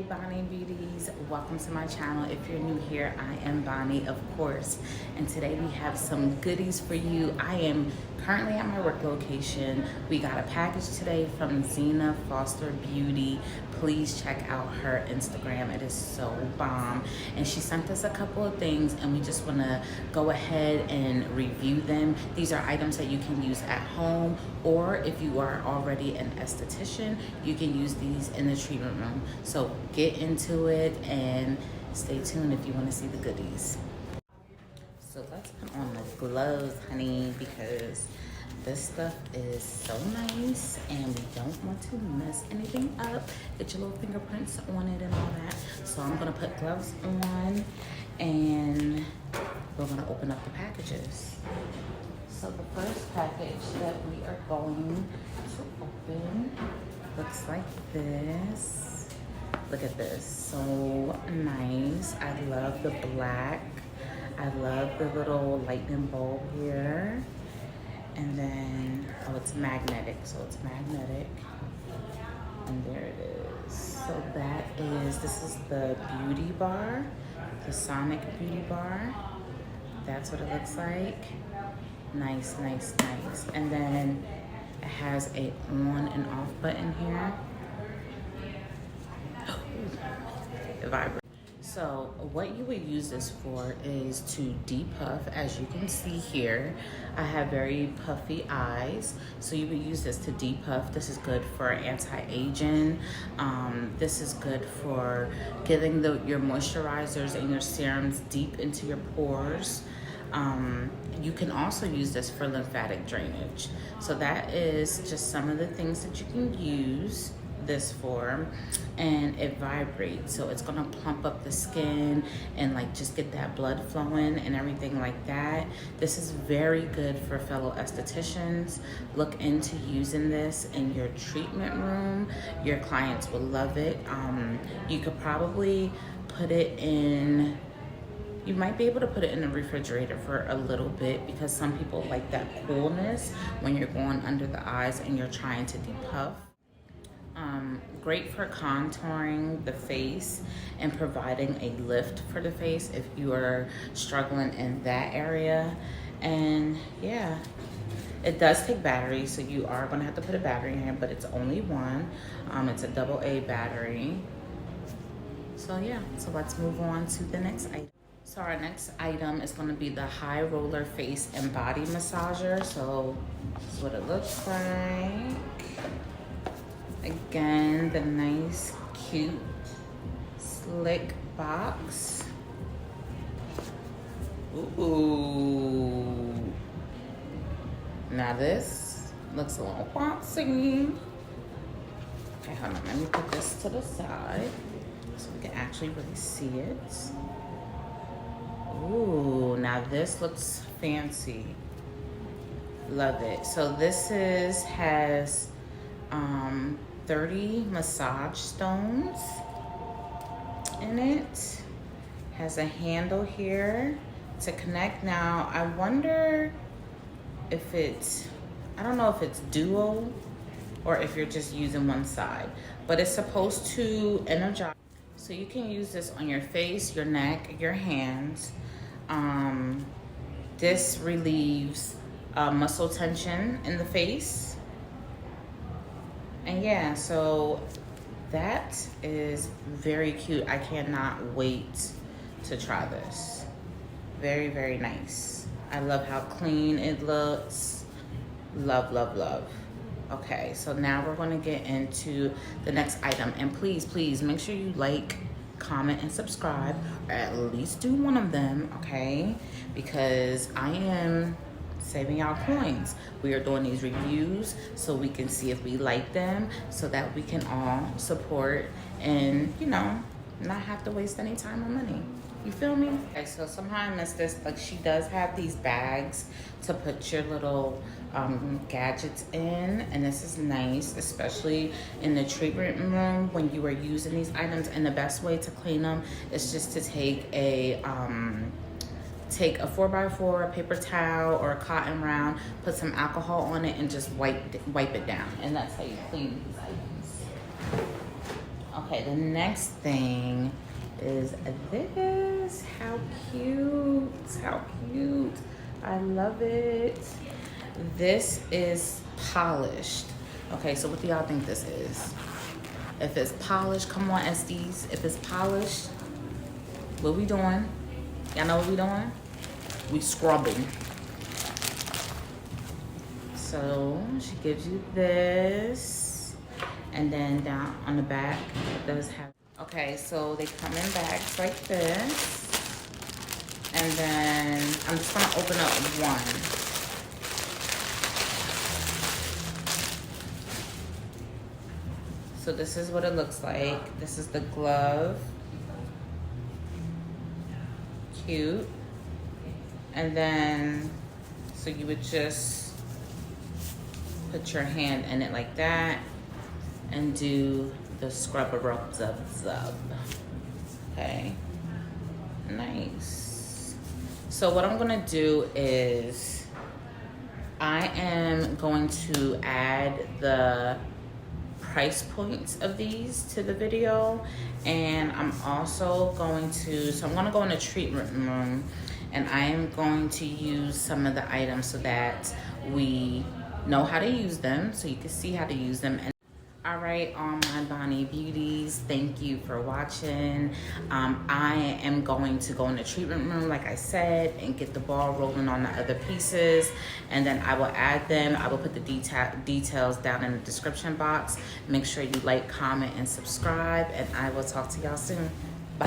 Bonny Beauties, welcome to my channel. If you're new here, I am Bonny, of course, and today we have some goodies for you. I am currently at my work location. We got a package today from Zena Beauty. Please check out her Instagram. It is so bomb, and she sent us a couple of things, and we just want to go ahead and review them. These are items that you can use at home, or if you are already an esthetician, you can use these in the treatment room. So get into it and stay tuned if you want to see the goodies. So let's put on the gloves, honey, because this stuff is so nice and we don't want to mess anything up. Get your little fingerprints on it and all that. So I'm gonna put gloves on and we're gonna open up the packages. So the first package that we are going to open looks like this. Look at this, so nice. I love the black. I love the little lightning bulb here. And then, oh, it's magnetic, so it's magnetic. And there it is. So that is, this is the beauty bar, the Sonic beauty bar. That's what it looks like. Nice, nice, nice. And then it has a on and off button here. It vibrates. So what you would use this for is to depuff. As you can see here, I have very puffy eyes, so you would use this to depuff. This is good for anti-aging. This is good for getting your moisturizers and your serums deep into your pores. You can also use this for lymphatic drainage. So that is just some of the things that you can use this for, and it vibrates, so it's gonna plump up the skin and like just get that blood flowing and everything like that. This is very good for fellow estheticians. Look into using this in your treatment room. Your clients will love it. You could probably put it in, you might be able to put it in the refrigerator for a little bit because some people like that coolness when you're going under the eyes and you're trying to depuff. Great for contouring the face and providing a lift for the face if you are struggling in that area. And yeah, it does take batteries, so you are going to have to put a battery in here, but it's only one. It's a AA battery. So yeah, so let's move on to the next item. So our next item is going to be the High Roller Face and Body Massager. So this is what it looks like. Again, the nice, cute, slick box. Ooh. Now this looks a little fancy. Okay, hold on. Let me put this to the side so we can actually really see it. Ooh, now this looks fancy. Love it. So this has 30 massage stones in it. Has a handle here to connect. Now I wonder if it's, I don't know if it's dual or if you're just using one side, but it's supposed to energize. So you can use this on your face, your neck, your hands. This relieves muscle tension in the face. And yeah, so that is very cute. I cannot wait to try this. Very, very nice. I love how clean it looks. Love, love, love. Okay, so now we're gonna get into the next item. And please, please make sure you like, comment, and subscribe, or at least do one of them, okay? Because I am saving our coins. We are doing these reviews so we can see if we like them, so that we can all support and, you know, not have to waste any time or money. You feel me? Okay, so somehow I missed this, but she does have these bags to put your little gadgets in, and this is nice, especially in the treatment room when you are using these items. And the best way to clean them is just to take a 4x4, a paper towel, or a cotton round, put some alcohol on it, and just wipe it down. And that's how you clean these items. Okay, the next thing is this. How cute. How cute. I love it. This is polished. Okay, so what do y'all think this is? If it's polished, come on, SDs. If it's polished, what we doing? Y'all know what we doing? We scrubbing. So she gives you this, and then down on the back it does have. Okay, so they come in bags like this, and then I'm just gonna open up one. So this is what it looks like. This is the glove. Cute. And then, so you would just put your hand in it like that and do the scrub rub zub zub. Okay. Nice. So what I'm gonna do is I am going to add the price points of these to the video, and I'm also going to, so I'm gonna go in the treatment room and I am going to use some of the items so that we know how to use them, so you can see how to use them. And all right, all my Bonny Beauties, thank you for watching. I am going to go in the treatment room, like I said, and get the ball rolling on the other pieces, and then I will add them. I will put the details down in the description box. Make sure you like, comment, and subscribe, and I will talk to y'all soon. Bye.